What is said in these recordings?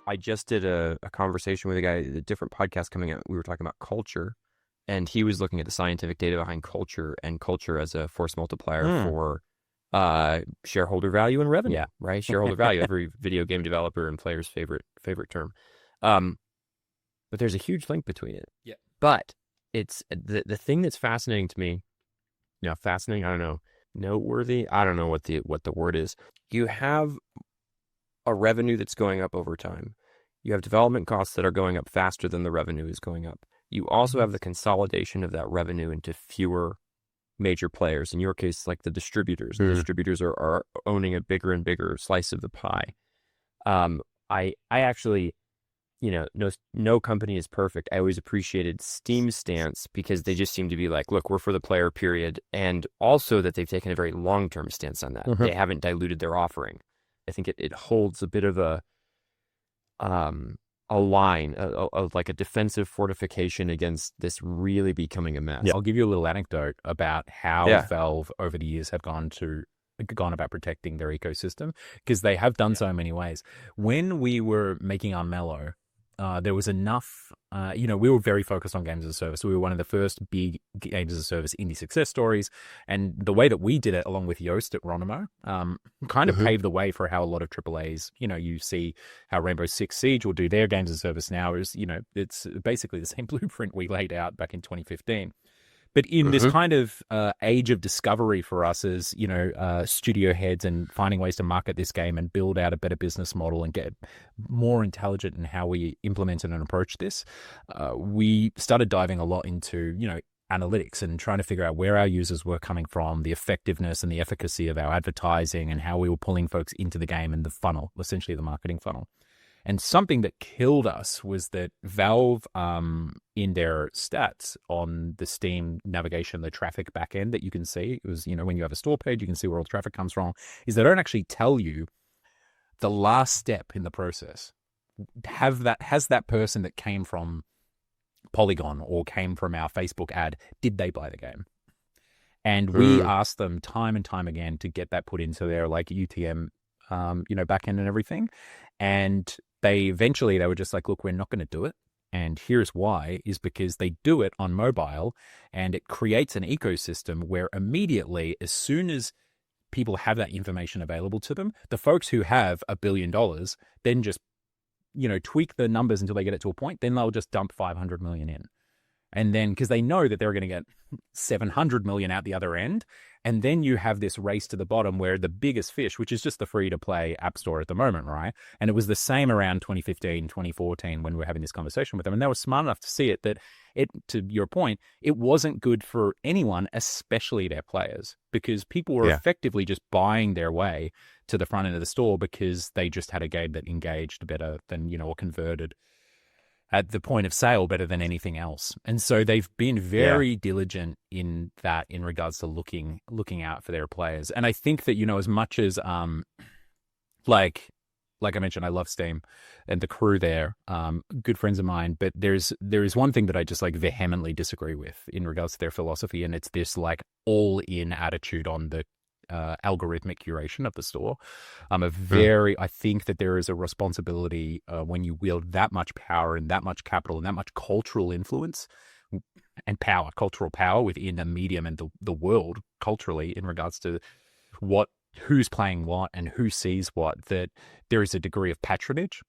I just did a conversation with a guy, a different podcast coming out. We were talking about culture, and he was looking at the scientific data behind culture and culture as a force multiplier for shareholder value and revenue, Yeah. right? Shareholder value, every video game developer and player's favorite term. But there's a huge link between it. Yeah. But it's the thing that's fascinating to me, fascinating, I don't know, noteworthy, I don't know what the word is. You have a revenue that's going up over time. You have development costs that are going up faster than the revenue is going up. You also have the consolidation of that revenue into fewer major players. In your case, like the distributors. The distributors are owning a bigger and bigger slice of the pie. I actually, no company is perfect. I always appreciated Steam's stance because they just seem to be like, look, we're for the player, period. And also that they've taken a very long-term stance on that. They haven't diluted their offering. I think it holds a bit of a line of like a defensive fortification against this really becoming a mess. Yeah. I'll give you a little anecdote about how Valve over the years have gone about protecting their ecosystem, because they have done so in many ways. When we were making Unmellow, there was enough, we were very focused on games as a service. We were one of the first big games as a service indie success stories. And the way that we did it, along with Yoast at Ronimo, kind of paved the way for how a lot of AAAs, you see how Rainbow Six Siege will do their games as a service now. It's basically the same blueprint we laid out back in 2015. But in this kind of age of discovery for us as, studio heads and finding ways to market this game and build out a better business model and get more intelligent in how we implement and approach this, we started diving a lot into, analytics and trying to figure out where our users were coming from, the effectiveness and the efficacy of our advertising and how we were pulling folks into the game and the funnel, essentially the marketing funnel. And something that killed us was that Valve, in their stats on the Steam navigation, the traffic backend that you can see, it was, when you have a store page, you can see where all the traffic comes from, is they don't actually tell you the last step in the process. Has that person that came from Polygon or came from our Facebook ad, did they buy the game? And we asked them time and time again to get that put into their like UTM, backend and everything. And they were just like, look, we're not going to do it. And here's why, is because they do it on mobile and it creates an ecosystem where immediately, as soon as people have that information available to them, the folks who have $1 billion then just, tweak the numbers until they get it to a point, then they'll just dump 500 million in. And then, because they know that they're going to get 700 million out the other end. And then you have this race to the bottom where the biggest fish, which is just the free-to-play app store at the moment, right? And it was the same around 2015, 2014 when we were having this conversation with them. And they were smart enough to see it that to your point, it wasn't good for anyone, especially their players, because people were effectively just buying their way to the front end of the store because they just had a game that engaged better than, or converted at the point of sale better than anything else. And so they've been very diligent in that in regards to looking out for their players. And I think that, as much as like I mentioned, I love Steam and the crew there, good friends of mine, but there is one thing that I just like vehemently disagree with in regards to their philosophy, and it's this like all in attitude on the algorithmic curation of the store. I think that there is a responsibility when you wield that much power and that much capital and that much cultural influence and cultural power within a medium and the world culturally in regards to who's playing what and who sees what, that there is a degree of patronage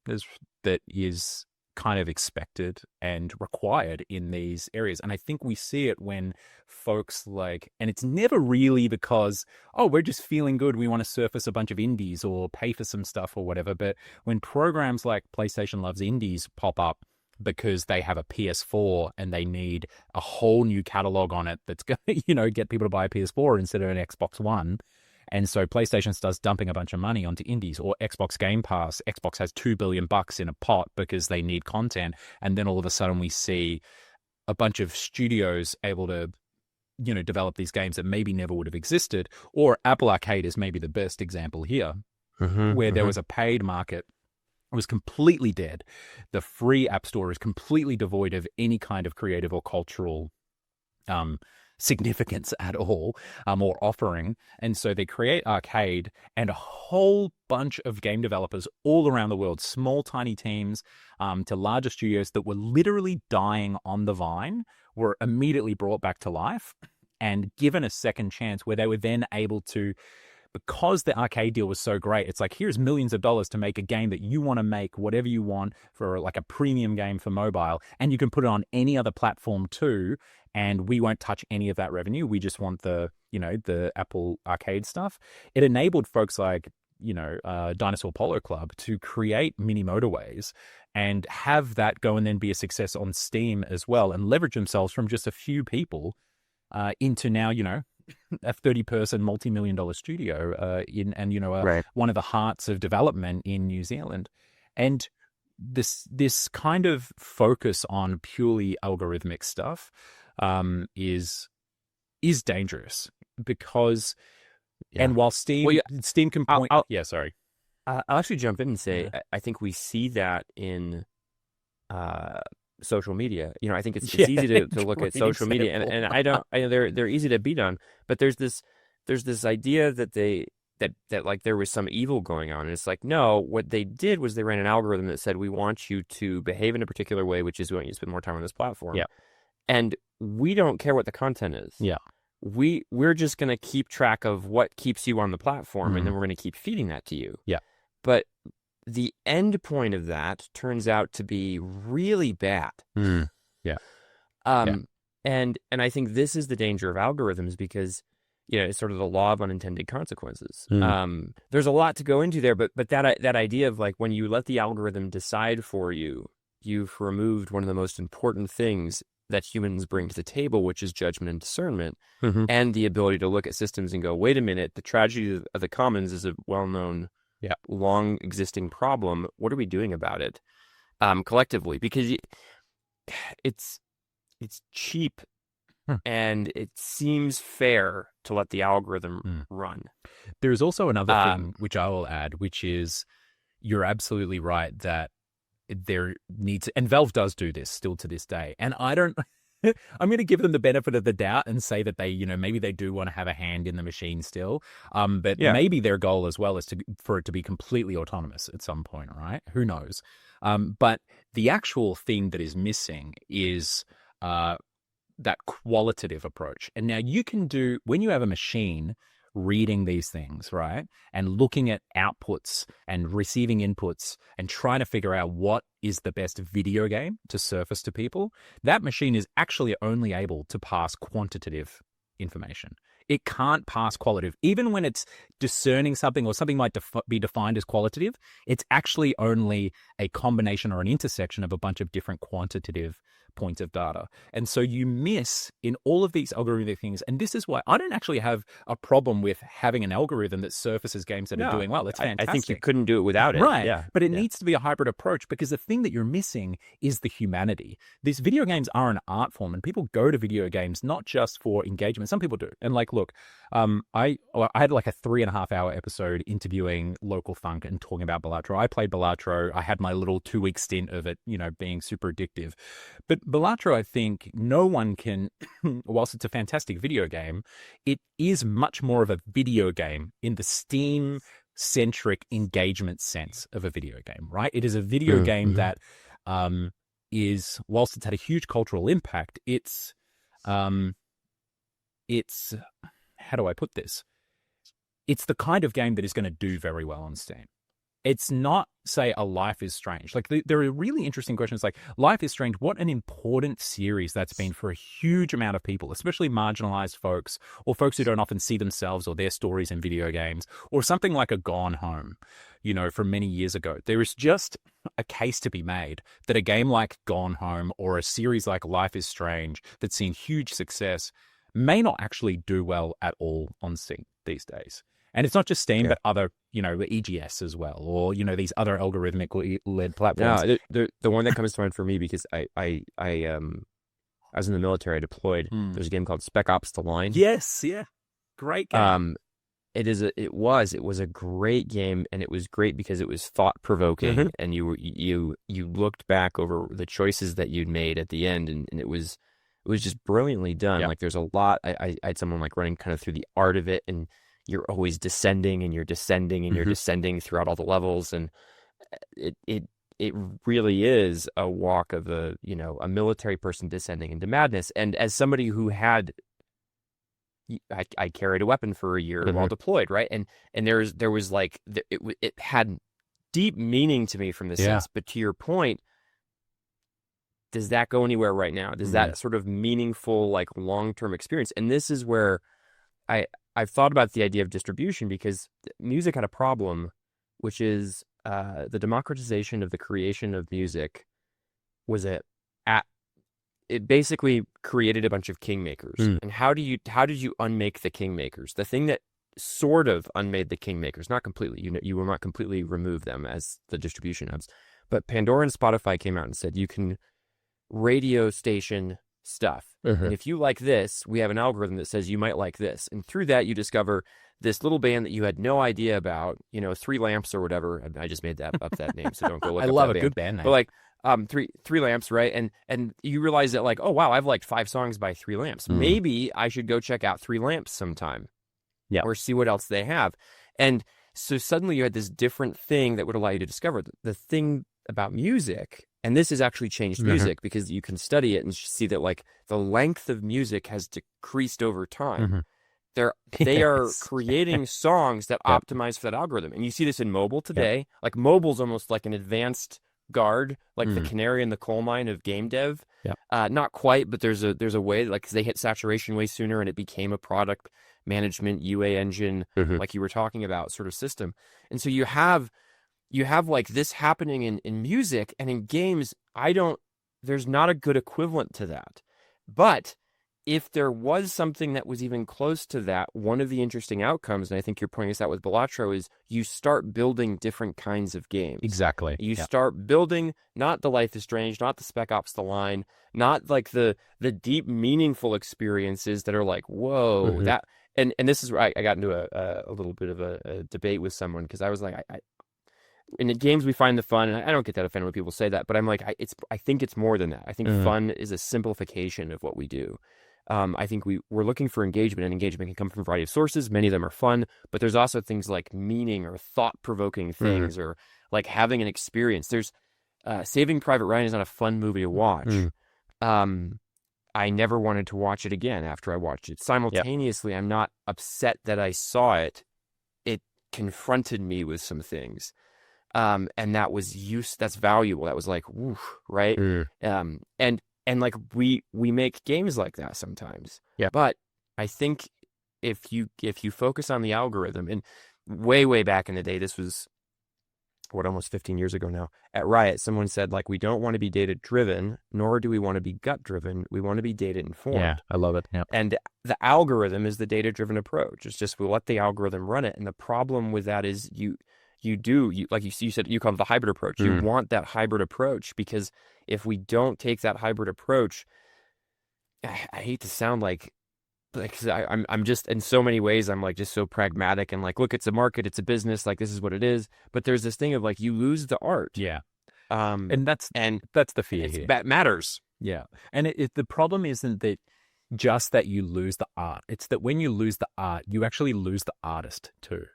that is kind of expected and required in these areas. And I think we see it when folks and it's never really because, we're just feeling good, we want to surface a bunch of indies or pay for some stuff or whatever. But when programs like PlayStation Loves Indies pop up because they have a PS4 and they need a whole new catalog on it that's going to, get people to buy a PS4 instead of an Xbox One. And so PlayStation starts dumping a bunch of money onto indies, or Xbox Game Pass. Xbox has $2 billion in a pot because they need content. And then all of a sudden we see a bunch of studios able to, develop these games that maybe never would have existed. Or Apple Arcade is maybe the best example here, where there was a paid market. It was completely dead. The free app store is completely devoid of any kind of creative or cultural significance at all, or offering. And so they create Arcade, and a whole bunch of game developers all around the world, small, tiny teams to larger studios that were literally dying on the vine, were immediately brought back to life and given a second chance, where they were then able to, because the Arcade deal was so great, it's like, here's millions of dollars to make a game that you want to make, whatever you want, for like a premium game for mobile, and you can put it on any other platform too, and we won't touch any of that revenue. We just want the Apple Arcade stuff. It enabled folks like, Dinosaur Polo Club to create mini motorways and have that go and then be a success on Steam as well, and leverage themselves from just a few people into now, a 30-person multi-million-dollar studio Right. one of the hearts of development in New Zealand. And this kind of focus on purely algorithmic stuff is dangerous, because and while Steam can point, sorry, I'll actually jump in and say I think we see that in social media. I think it's easy to look at social media, and they're easy to beat on, but there's this idea that that like there was some evil going on, and it's like, no, what they did was they ran an algorithm that said, we want you to behave in a particular way, which is we want you to spend more time on this platform. Yeah. And we don't care what the content is. Yeah. We're just going to keep track of what keeps you on the platform, and then we're going to keep feeding that to you. Yeah. But the end point of that turns out to be really bad. Yeah. And I think this is the danger of algorithms, because it's sort of the law of unintended consequences. There's a lot to go into there, but that idea of like, when you let the algorithm decide for you, you've removed one of the most important things that humans bring to the table, which is judgment and discernment, and the ability to look at systems and go, wait a minute, the tragedy of the commons is a well-known, long existing problem. What are we doing about it collectively? Because it's cheap and it seems fair to let the algorithm run. There's also another thing which I will add, which is, you're absolutely right that there needs, and Valve does do this still to this day, and I don't I'm going to give them the benefit of the doubt and say that they, maybe they do want to have a hand in the machine still, but maybe their goal as well is for it to be completely autonomous at some point, right? Who knows? But the actual thing that is missing is that qualitative approach. And now you can do, when you have a machine reading these things, right, and looking at outputs and receiving inputs and trying to figure out what is the best video game to surface to people, that machine is actually only able to pass quantitative information. It can't pass qualitative. Even when it's discerning something, or something might be defined as qualitative, it's actually only a combination or an intersection of a bunch of different quantitative points of data. And so you miss in all of these algorithmic things. And this is why I don't actually have a problem with having an algorithm that surfaces games that are doing well. It's fantastic. I think you couldn't do it without it. Right. Yeah. But it needs to be a hybrid approach, because the thing that you're missing is the humanity. These video games are an art form, and people go to video games not just for engagement. Some people do. And like, look, I had like a 3.5 hour episode interviewing Local Funk and talking about Balatro. I played Balatro. I had my little 2-week stint of it, being super addictive. But Balatro, I think no one can, whilst it's a fantastic video game, it is much more of a video game in the Steam-centric engagement sense of a video game, right? It is a video game that is, whilst it's had a huge cultural impact, it's how do I put this? It's the kind of game that is going to do very well on Steam. It's not, say, a Life is Strange. Like, there are really interesting questions like, Life is Strange, what an important series that's been for a huge amount of people, especially marginalized folks, or folks who don't often see themselves or their stories in video games, or something like a Gone Home, from many years ago. There is just a case to be made that a game like Gone Home, or a series like Life is Strange that's seen huge success, may not actually do well at all on Steam these days. And it's not just Steam, but other, EGS as well, or, these other algorithmic-led platforms. Yeah, the one that comes to mind for me, because I was in the military, I deployed. There's a game called Spec Ops: The Line. Yes, yeah. Great game. It was a great game, and it was great because it was thought-provoking, and you looked back over the choices that you'd made at the end, and it was it was just brilliantly done. Yeah. Like there's a lot. I had someone like running kind of through the art of it, and you're always descending and you're descending and you're descending throughout all the levels, and it really is a walk of a military person descending into madness. And as somebody who had I carried a weapon for a year while deployed, right? And there was like it had deep meaning to me from this sense. But to your point, does that go anywhere right now? Does that sort of meaningful, like long-term experience? And this is where I've thought about the idea of distribution, because music had a problem, which is the democratization of the creation of music was it basically created a bunch of kingmakers. And how did you unmake the kingmakers? The thing that sort of unmade the kingmakers, not completely, you will not completely remove them as the distribution hubs, but Pandora and Spotify came out and said you can radio station stuff. And if you like this, we have an algorithm that says you might like this. And through that, you discover this little band that you had no idea about, Three Lamps or whatever. And I just made that up that name, so don't go look up that band. I love a good band name. But like Three Lamps, right? And you realize that like, oh wow, I've liked 5 songs by Three Lamps. Maybe I should go check out Three Lamps sometime. Yeah. Or see what else they have. And so suddenly you had this different thing that would allow you to discover the thing about music. And this has actually changed music, because you can study it and see that like the length of music has decreased over time. They are creating songs that optimize for that algorithm. And you see this in mobile today. Like mobile's almost like an advanced guard, like the canary in the coal mine of game dev. Not quite, but there's a way, like, 'cause they hit saturation way sooner and it became a product management UA engine, like you were talking about, sort of system. And so you have like this happening in music, and in games, there's not a good equivalent to that. But if there was something that was even close to that, one of the interesting outcomes, and I think you're pointing this out with Balatro, is you start building different kinds of games. Exactly. You start building not the Life is Strange, not the Spec Ops The Line, not like the deep, meaningful experiences that are like, whoa, that. And this is where I got into a little bit of a debate with someone, because I was like, in the games we find the fun, and I don't get that offended when people say that, but I'm like, I think it's more than that. I think fun is a simplification of what we do. I think we're looking for engagement, and engagement can come from a variety of sources. Many of them are fun, but there's also things like meaning or thought-provoking things, or like having an experience. There's Saving Private Ryan is not a fun movie to watch. I never wanted to watch it again after I watched it. Simultaneously, I'm not upset that I saw it. It confronted me with some things. And that was that's valuable. That was like, woof, right? And like we make games like that sometimes. But I think if you focus on the algorithm, and way back in the day, this was almost 15 years ago now, at Riot, someone said, like, we don't want to be data driven, nor do we want to be gut driven. We want to be data informed. Yeah, I love it. Yep. And the algorithm is the data driven approach. It's just, we'll let the algorithm run it. And the problem with that is like you said, you call it the hybrid approach. You want that hybrid approach, because if we don't take that hybrid approach, I hate to sound like I'm just, in so many ways, I'm like just so pragmatic and like, look, it's a market, it's a business, like this is what it is. But there's this thing of like, you lose the art. Yeah. And that's the fear here. That matters. Yeah. And the problem isn't that just that you lose the art. It's that when you lose the art, you actually lose the artist too.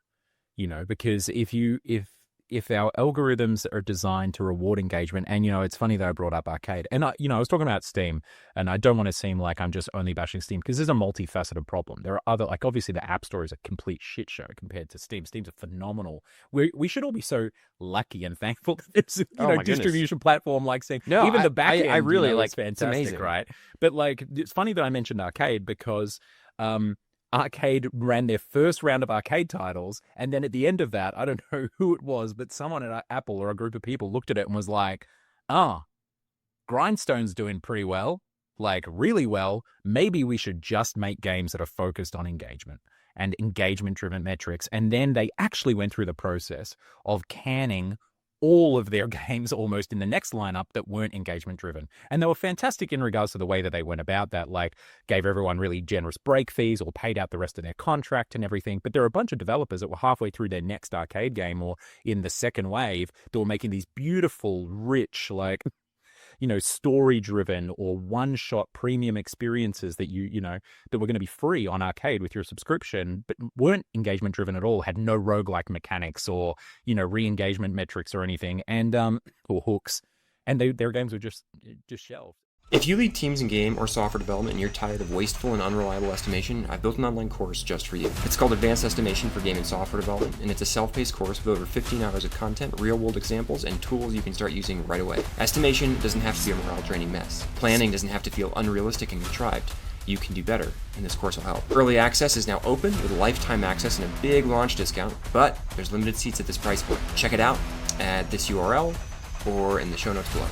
Because if our algorithms are designed to reward engagement, and, it's funny that I brought up arcade, and I was talking about Steam, and I don't want to seem like I'm just only bashing Steam, because there's a multifaceted problem. There are other, like, obviously the App Store is a complete shit show compared to Steam. Steam's a phenomenal. We should all be so lucky and thankful that it's distribution platform like Steam. No, even the back end, I really like, it's fantastic, it's amazing, right? But like, it's funny that I mentioned arcade, because Arcade ran their first round of arcade titles, and then at the end of that, I don't know who it was, but someone at Apple or a group of people looked at it and was like, Grindstone's doing pretty well, like really well. Maybe we should just make games that are focused on engagement and engagement-driven metrics. And then they actually went through the process of canning all of their games almost in the next lineup that weren't engagement driven. And they were fantastic in regards to the way that they went about that, like gave everyone really generous break fees or paid out the rest of their contract and everything. But there are a bunch of developers that were halfway through their next arcade game or in the second wave that were making these beautiful, rich, like, story driven or one shot premium experiences that that were going to be free on Arcade with your subscription, but weren't engagement driven at all, had no roguelike mechanics or re-engagement metrics or anything, and or hooks, and their games were just shelved. If you lead teams in game or software development and you're tired of wasteful and unreliable estimation, I've built an online course just for you. It's called Advanced Estimation for Game and Software Development, and it's a self-paced course with over 15 hours of content, real-world examples, and tools you can start using right away. Estimation doesn't have to be a morale-draining mess. Planning doesn't have to feel unrealistic and contrived. You can do better, and this course will help. Early access is now open with lifetime access and a big launch discount, but there's limited seats at this price point. Check it out at this URL or in the show notes below.